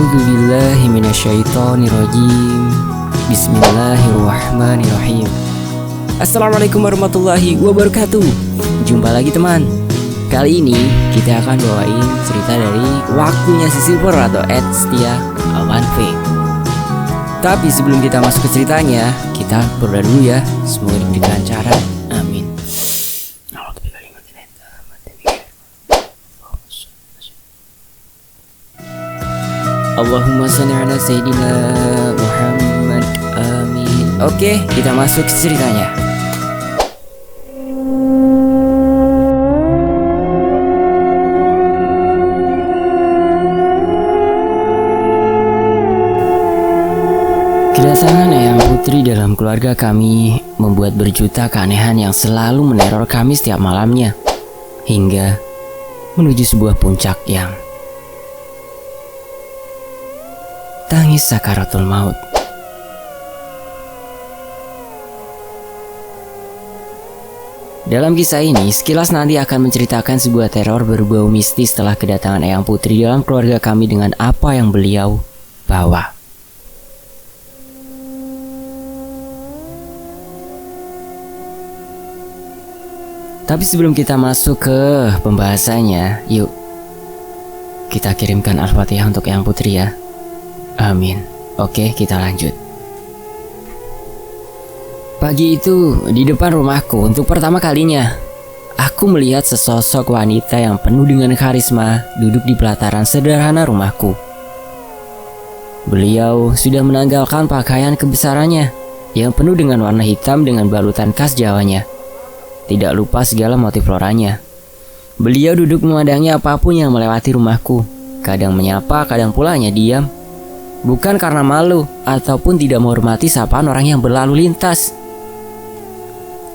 A'udzubillahi minasyaitonirrajim. Bismillahirrahmanirrahim. Assalamualaikum warahmatullahi wabarakatuh. Jumpa lagi teman. Kali ini kita akan bawain cerita dari waktunya si Silver atau Ed Setia Awanve. Tapi sebelum kita masuk ke ceritanya, kita berdoa dulu ya. Semoga diberikan lancaran. Amin. Allahumma shalli ala sayyidina Muhammad. Amin. Oke, kita masuk ke ceritanya. Kedatangan Eyang Putri dalam keluarga kami membuat berjuta keanehan yang selalu meneror kami setiap malamnya, hingga menuju sebuah puncak yang tangis sakaratul maut. Dalam kisah ini, sekilas nanti akan menceritakan sebuah teror berbau mistis setelah kedatangan Eyang Putri dalam keluarga kami dengan apa yang beliau bawa. Tapi sebelum kita masuk ke pembahasannya, yuk kita kirimkan Al-Fatihah untuk Eyang Putri ya. Amin. Oke, kita lanjut. Pagi itu, di depan rumahku untuk pertama kalinya, aku melihat sesosok wanita yang penuh dengan karisma duduk di pelataran sederhana rumahku. Beliau sudah menanggalkan pakaian kebesarannya yang penuh dengan warna hitam dengan balutan khas Jawanya. Tidak lupa segala motif floranya. Beliau duduk memandangi apapun yang melewati rumahku. Kadang menyapa, kadang pula hanya diam. Bukan karena malu ataupun tidak menghormati sapaan orang yang berlalu lintas,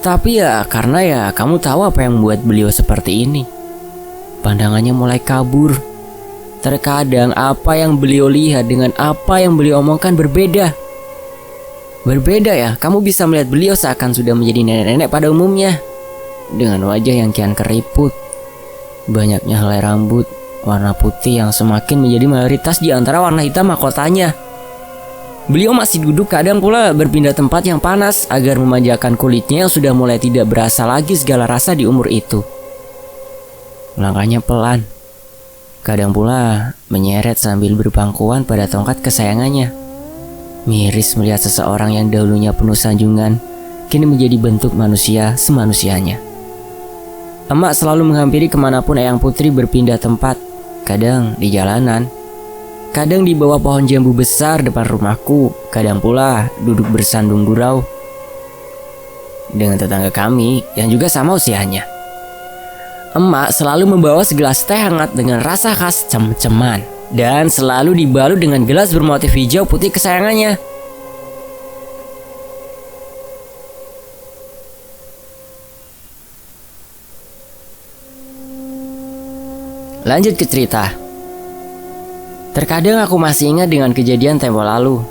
tapi ya karena ya kamu tahu apa yang membuat beliau seperti ini. Pandangannya mulai kabur. Terkadang apa yang beliau lihat dengan apa yang beliau omongkan berbeda. Berbeda ya, kamu bisa melihat beliau seakan sudah menjadi nenek-nenek pada umumnya, dengan wajah yang kian keriput, banyaknya helai rambut warna putih yang semakin menjadi mayoritas di antara warna hitam mahkotanya. Beliau masih duduk, kadang pula berpindah tempat yang panas agar memanjakan kulitnya yang sudah mulai tidak berasa lagi segala rasa di umur itu. Langkahnya pelan, kadang pula menyeret sambil berpangkuan pada tongkat kesayangannya. Miris melihat seseorang yang dahulunya penuh sanjungan, kini menjadi bentuk manusia semanusianya. Emak selalu menghampiri kemanapun Eyang Putri berpindah tempat. Kadang di jalanan, kadang di bawah pohon jambu besar depan rumahku, kadang pula duduk bersandung gurau dengan tetangga kami yang juga sama usianya. Emak selalu membawa segelas teh hangat dengan rasa khas cem-ceman dan selalu dibalut dengan gelas bermotif hijau putih kesayangannya. Lanjut ke cerita. Terkadang aku masih ingat dengan kejadian tempo lalu.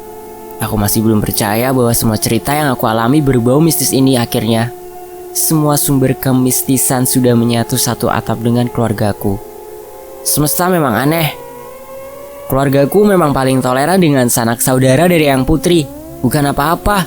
Aku masih belum percaya bahwa semua cerita yang aku alami berbau mistis ini akhirnya semua sumber kemistisan sudah menyatu satu atap dengan keluargaku. Semesta memang aneh. Keluargaku memang paling toleran dengan sanak saudara dari Eyang Putri. Bukan apa-apa,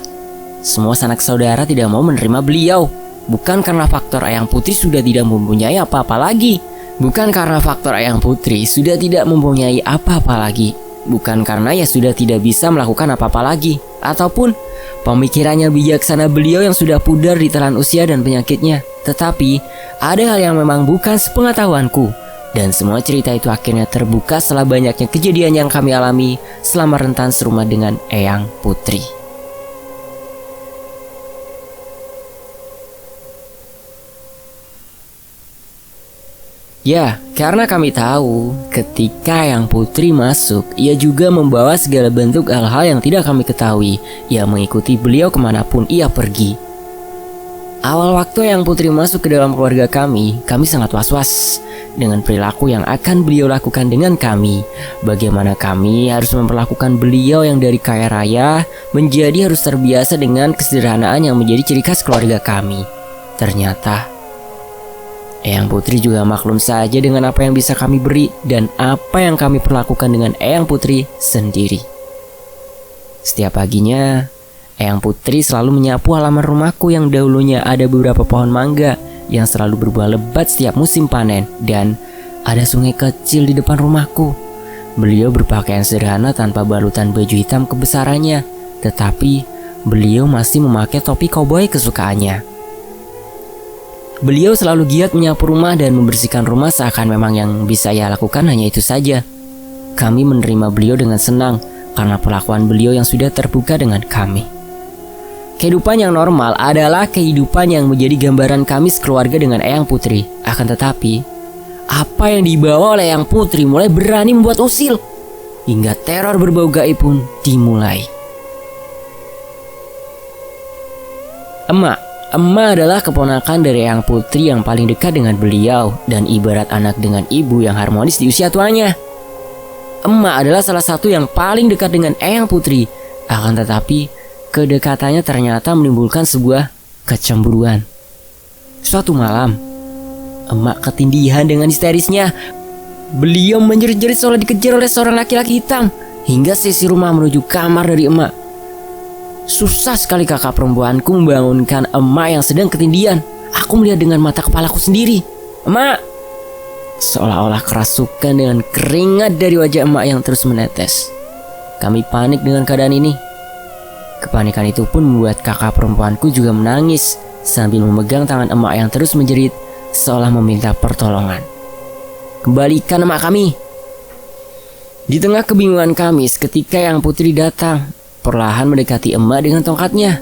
semua sanak saudara tidak mau menerima beliau. Bukan karena faktor Eyang Putri sudah tidak mempunyai apa-apa lagi. Bukan karena faktor Eyang Putri sudah tidak mempunyai apa-apa lagi. Bukan karena ia sudah tidak bisa melakukan apa-apa lagi, ataupun pemikirannya bijaksana beliau yang sudah pudar di telan usia dan penyakitnya. Tetapi ada hal yang memang bukan sepengetahuanku. Dan semua cerita itu akhirnya terbuka setelah banyaknya kejadian yang kami alami selama rentan serumah dengan Eyang Putri. Ya, karena kami tahu ketika Eyang Putri masuk, ia juga membawa segala bentuk hal-hal yang tidak kami ketahui. Ia mengikuti beliau kemanapun ia pergi. Awal waktu Eyang Putri masuk ke dalam keluarga kami sangat was-was dengan perilaku yang akan beliau lakukan dengan kami. Bagaimana kami harus memperlakukan beliau yang dari kaya raya menjadi harus terbiasa dengan kesederhanaan yang menjadi ciri khas keluarga kami. Ternyata Eyang Putri juga maklum saja dengan apa yang bisa kami beri dan apa yang kami perlakukan dengan Eyang Putri sendiri. Setiap paginya, Eyang Putri selalu menyapu halaman rumahku yang dahulunya ada beberapa pohon mangga yang selalu berbuah lebat setiap musim panen, dan ada sungai kecil di depan rumahku. Beliau berpakaian sederhana tanpa balutan baju hitam kebesarannya, tetapi beliau masih memakai topi koboi kesukaannya. Beliau selalu giat menyapu rumah dan membersihkan rumah seakan memang yang bisa ia lakukan hanya itu saja. Kami menerima beliau dengan senang karena perlakuan beliau yang sudah terbuka dengan kami. Kehidupan yang normal adalah kehidupan yang menjadi gambaran kami sekeluarga dengan Eyang Putri. Akan tetapi, apa yang dibawa oleh Eyang Putri mulai berani membuat usil, hingga teror berbau gaib pun dimulai. Emak adalah keponakan dari Eyang Putri yang paling dekat dengan beliau dan ibarat anak dengan ibu yang harmonis di usia tuanya. Emak adalah salah satu yang paling dekat dengan Eyang Putri. Akan tetapi, kedekatannya ternyata menimbulkan sebuah kecemburuan. Suatu malam, emak ketindihan dengan histerisnya. Beliau menjerit-jerit seolah dikejar oleh seorang laki-laki hitam hingga sisi rumah menuju kamar dari emak. Susah sekali kakak perempuanku membangunkan emak yang sedang ketindihan. Aku melihat dengan mata kepalaku sendiri. Emak! Seolah-olah kerasukan dengan keringat dari wajah emak yang terus menetes. Kami panik dengan keadaan ini. Kepanikan itu pun membuat kakak perempuanku juga menangis sambil memegang tangan emak yang terus menjerit seolah meminta pertolongan. Kembalikan emak kami! Di tengah kebingungan kami, seketika Eyang Putri datang. Perlahan mendekati emak dengan tongkatnya.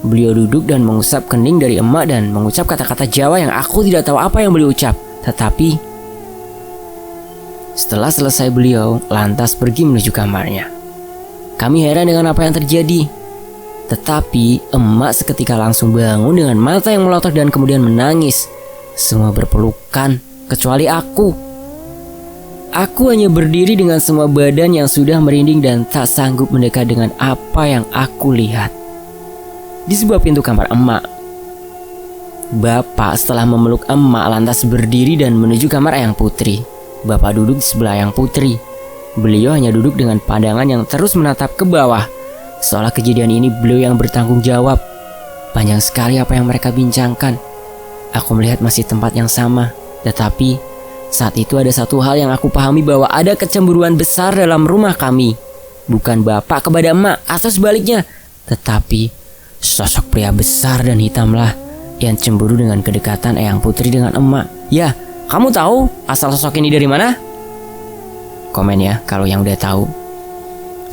Beliau duduk dan mengusap kening dari emak dan mengucap kata-kata Jawa yang aku tidak tahu apa yang beliau ucap. Tetapi setelah selesai beliau lantas pergi menuju kamarnya. Kami heran dengan apa yang terjadi. Tetapi emak seketika langsung bangun dengan mata yang melotot dan kemudian menangis. Semua berpelukan kecuali aku. Aku hanya berdiri dengan semua badan yang sudah merinding dan tak sanggup mendekat dengan apa yang aku lihat. Di sebuah pintu kamar emak, Bapak setelah memeluk emak lantas berdiri dan menuju kamar Eyang Putri. Bapak duduk di sebelah Eyang Putri. Beliau hanya duduk dengan pandangan yang terus menatap ke bawah. Seolah kejadian ini beliau yang bertanggung jawab. Panjang sekali apa yang mereka bincangkan. Aku melihat masih tempat yang sama, tetapi saat itu ada satu hal yang aku pahami, bahwa ada kecemburuan besar dalam rumah kami. Bukan bapak kepada emak atau sebaliknya, tetapi sosok pria besar dan hitamlah yang cemburu dengan kedekatan Eyang Putri dengan emak. Ya, kamu tahu asal sosok ini dari mana? Komen ya kalau yang udah tahu.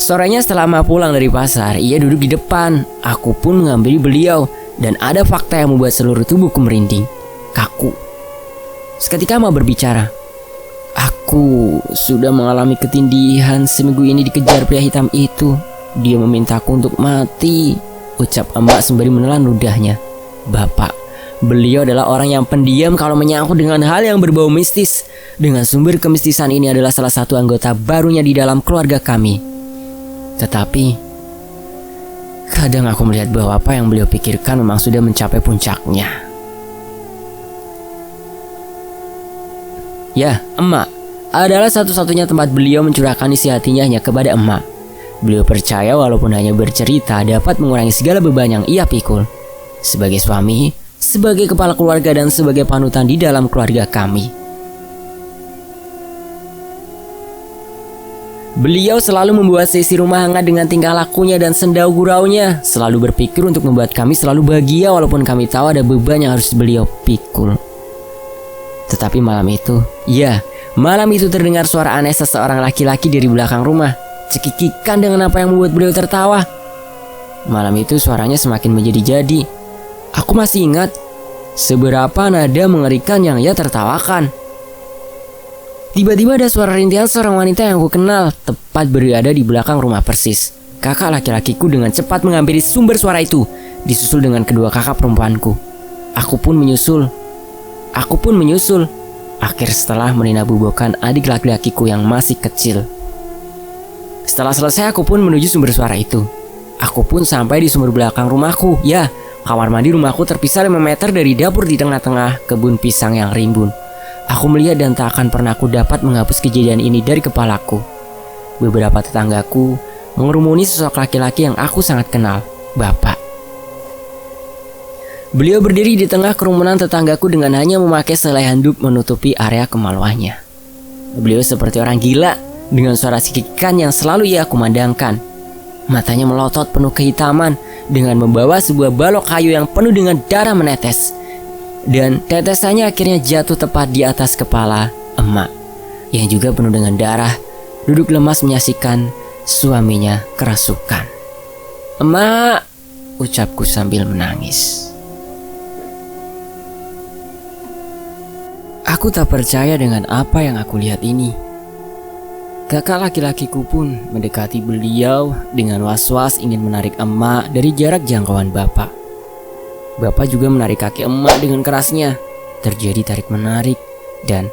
Sorenya setelah emak pulang dari pasar, ia duduk di depan. Aku pun menghampiri beliau dan ada fakta yang membuat seluruh tubuhku merinding, kaku. Seketika emak berbicara. Aku sudah mengalami ketindihan seminggu ini dikejar pria hitam itu. Dia memintaku untuk mati, ucap emak sembari menelan ludahnya. Bapak, beliau adalah orang yang pendiam kalau menyangkut dengan hal yang berbau mistis. Dengan sumber kemistisan ini adalah salah satu anggota barunya di dalam keluarga kami. Tetapi kadang aku melihat bahwa apa yang beliau pikirkan memang sudah mencapai puncaknya. Ya, emak adalah satu-satunya tempat beliau mencurahkan isi hatinya hanya kepada emak. Beliau percaya walaupun hanya bercerita dapat mengurangi segala beban yang ia pikul. Sebagai suami, sebagai kepala keluarga dan sebagai panutan di dalam keluarga kami. Beliau selalu membuat sesi rumah hangat dengan tingkah lakunya dan sendau guraunya. Selalu berpikir untuk membuat kami selalu bahagia walaupun kami tahu ada beban yang harus beliau pikul. Tetapi malam itu, malam itu terdengar suara aneh seseorang laki-laki dari belakang rumah. Cekikikan dengan apa yang membuat beliau tertawa. Malam itu suaranya semakin menjadi-jadi. Aku masih ingat seberapa nada mengerikan yang ia tertawakan. Tiba-tiba ada suara rintihan seorang wanita yang aku kenal, tepat berada di belakang rumah persis. Kakak laki-lakiku dengan cepat menghampiri sumber suara itu, disusul dengan kedua kakak perempuanku. Aku pun menyusul. Akhir setelah meninabubokan adik laki-lakiku yang masih kecil. Setelah selesai aku pun menuju sumber suara itu. Aku pun sampai di sumber belakang rumahku. Ya, Kamar mandi rumahku terpisah 5 meter dari dapur di tengah-tengah kebun pisang yang rimbun. Aku melihat dan tak akan pernah aku dapat menghapus kejadian ini dari kepalaku. Beberapa tetanggaku mengerumuni sosok laki-laki yang aku sangat kenal, Bapak. Beliau berdiri di tengah kerumunan tetanggaku dengan hanya memakai selai handuk menutupi area kemaluannya. Beliau seperti orang gila dengan suara sikikan yang selalu ia kumandangkan. Matanya melotot penuh kehitaman dengan membawa sebuah balok kayu yang penuh dengan darah menetes. Dan tetesannya akhirnya jatuh tepat di atas kepala emak yang juga penuh dengan darah, duduk lemas menyaksikan suaminya kerasukan. "Emak," ucapku sambil menangis. Aku tak percaya dengan apa yang aku lihat ini. Kakak laki-lakiku pun mendekati beliau dengan was-was ingin menarik emak dari jarak jangkauan bapak. Bapak juga menarik kaki emak dengan kerasnya. Terjadi tarik-menarik dan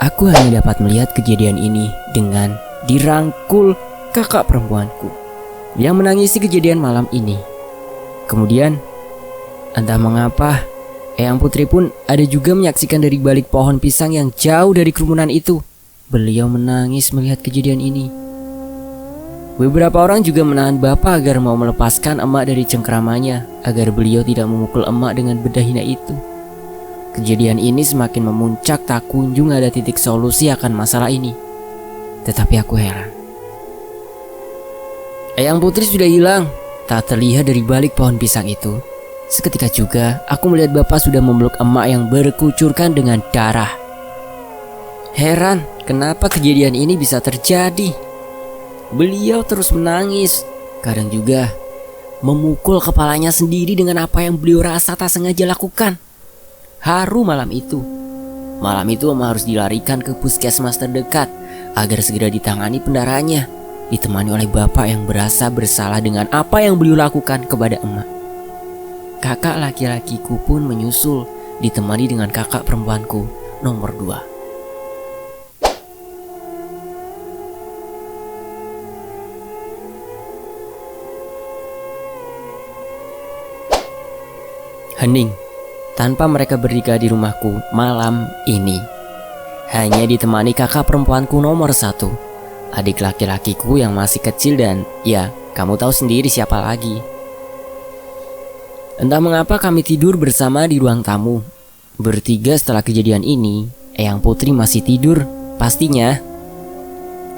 aku hanya dapat melihat kejadian ini dengan dirangkul kakak perempuanku yang menangisi kejadian malam ini. Kemudian, entah mengapa, Eyang Putri pun ada juga menyaksikan dari balik pohon pisang yang jauh dari kerumunan itu. Beliau menangis melihat kejadian ini. Beberapa orang juga menahan bapak agar mau melepaskan emak dari cengkramannya, agar beliau tidak memukul emak dengan benda hina itu. Kejadian ini semakin memuncak, tak kunjung ada titik solusi akan masalah ini. Tetapi aku heran. Eyang Putri sudah hilang, tak terlihat dari balik pohon pisang itu. Seketika juga aku melihat bapak sudah memeluk emak yang berkucurkan dengan darah. Heran, kenapa kejadian ini bisa terjadi? Beliau terus menangis, kadang juga memukul kepalanya sendiri dengan apa yang beliau rasa tak sengaja lakukan. Haru malam itu. Malam itu emak harus dilarikan ke puskesmas terdekat agar segera ditangani pendarahannya, ditemani oleh bapak yang berasa bersalah dengan apa yang beliau lakukan kepada emak. Kakak laki-lakiku pun menyusul, ditemani dengan kakak perempuanku nomor 2. Hening, tanpa mereka bertiga di rumahku malam ini. Hanya ditemani kakak perempuanku nomor 1, adik laki-lakiku yang masih kecil dan ya, kamu tahu sendiri siapa lagi. Entah mengapa kami tidur bersama di ruang tamu. Bertiga setelah kejadian ini, Eyang Putri masih tidur, pastinya.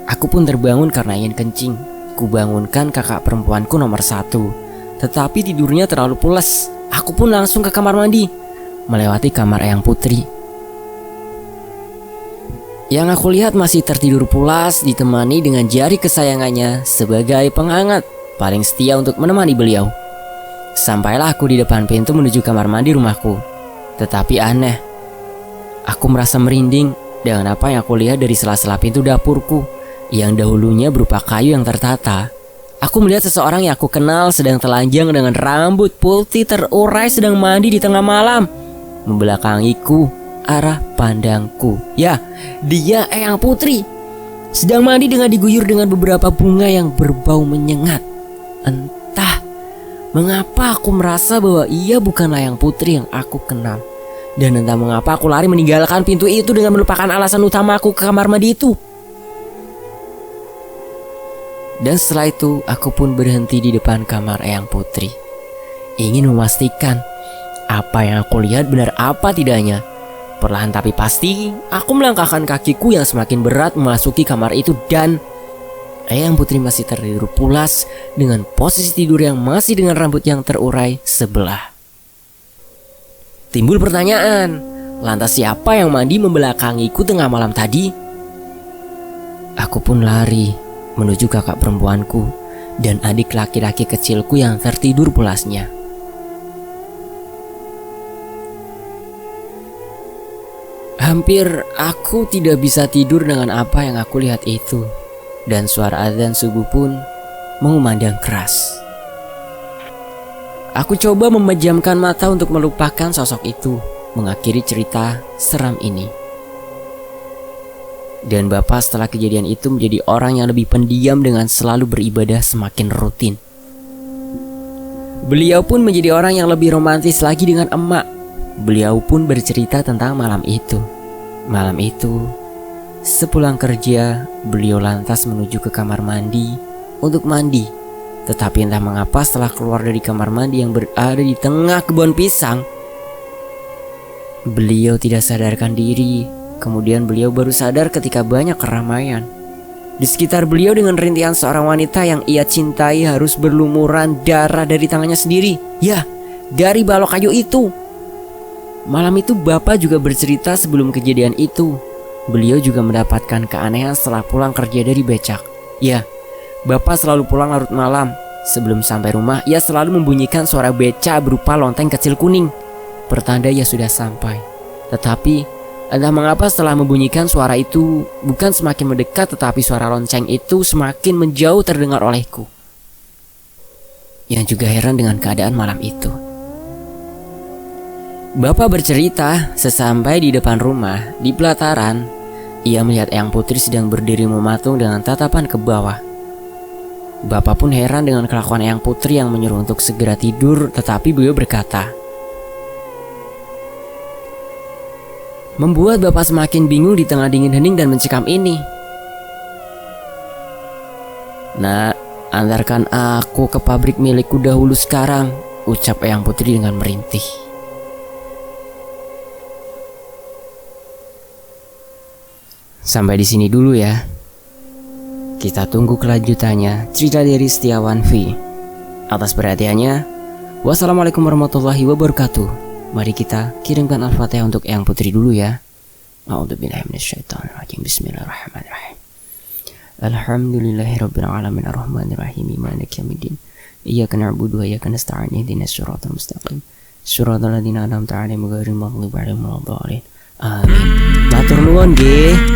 Aku pun terbangun karena ingin kencing. Kubangunkan kakak perempuanku nomor 1, tetapi tidurnya terlalu pulas. Aku pun langsung ke kamar mandi, melewati kamar Eyang Putri. Yang aku lihat masih tertidur pulas, ditemani dengan jari kesayangannya sebagai penghangat paling setia untuk menemani beliau. Sampailah aku di depan pintu menuju kamar mandi rumahku. Tetapi aneh, aku merasa merinding dengan apa yang aku lihat dari sela-sela pintu dapurku yang dahulunya berupa kayu yang tertata. Aku melihat seseorang yang aku kenal sedang telanjang dengan rambut putih terurai sedang mandi di tengah malam. Membelakangiku, arah pandangku. Ya, dia Eyang Putri. Sedang mandi dengan diguyur dengan beberapa bunga yang berbau menyengat. Entah mengapa aku merasa bahwa ia bukanlah Eyang Putri yang aku kenal. Dan entah mengapa aku lari meninggalkan pintu itu dengan melupakan alasan utamaku ke kamar mandi itu. Dan setelah itu aku pun berhenti di depan kamar Eyang Putri, ingin memastikan apa yang aku lihat benar apa tidaknya. Perlahan tapi pasti aku melangkahkan kakiku yang semakin berat memasuki kamar itu dan Eyang Putri masih tertidur pulas dengan posisi tidur yang masih dengan rambut yang terurai sebelah. Timbul pertanyaan, lantas siapa yang mandi membelakangiku tengah malam tadi? Aku pun lari menuju kakak perempuanku dan adik laki-laki kecilku yang tertidur pulasnya. Hampir aku tidak bisa tidur dengan apa yang aku lihat itu, dan suara azan subuh pun mengumandang keras. Aku coba memejamkan mata untuk melupakan sosok itu, mengakhiri cerita seram ini. Dan bapak setelah kejadian itu menjadi orang yang lebih pendiam dengan selalu beribadah semakin rutin. Beliau pun menjadi orang yang lebih romantis lagi dengan emak. Beliau pun bercerita tentang malam itu. Malam itu, sepulang kerja, beliau lantas menuju ke kamar mandi untuk mandi. Tetapi entah mengapa setelah keluar dari kamar mandi yang berada di tengah kebun pisang, beliau tidak sadarkan diri. Kemudian beliau baru sadar ketika banyak keramaian. Di sekitar beliau dengan rintihan seorang wanita yang ia cintai harus berlumuran darah dari tangannya sendiri. Ya, dari balok kayu itu. Malam itu bapak juga bercerita sebelum kejadian itu. Beliau juga mendapatkan keanehan setelah pulang kerja dari becak. Ya, bapak selalu pulang larut malam. Sebelum sampai rumah, ia selalu membunyikan suara beca berupa lonteng kecil kuning, pertanda ia sudah sampai. Tetapi entah mengapa setelah membunyikan suara itu bukan semakin mendekat, tetapi suara lonceng itu semakin menjauh terdengar olehku. Yang juga heran dengan keadaan malam itu. Bapak bercerita sesampai di depan rumah, di pelataran, ia melihat Eyang Putri sedang berdiri mematung dengan tatapan ke bawah. Bapak pun heran dengan kelakuan Eyang Putri yang menyuruh untuk segera tidur, tetapi beliau berkata, membuat bapak semakin bingung di tengah dingin hening dan mencekam ini. Nak, antarkan aku ke pabrik milikku dahulu sekarang, ucap Eyang Putri dengan merintih. Sampai di sini dulu ya. Kita tunggu kelanjutannya cerita dari Setiawan V. Atas perhatiannya, wassalamualaikum warahmatullahi wabarakatuh. Mari kita kirimkan Al-Fatihah untuk Eyang Putri dulu ya. A'udzubillahi minasyaitonirrajim. Bismillahirrahmanirrahim. Alhamdulillahirabbil alamin arrahmanirrahim maliki yaumiddin. Iyyaka na'budu wa iyyaka nasta'in ihdinas siratal mustaqim. Shiratal ladzina an'amta 'alaihim ghairil maghdubi 'alaihim waladdallin. Amin. Matur nuwun nggih.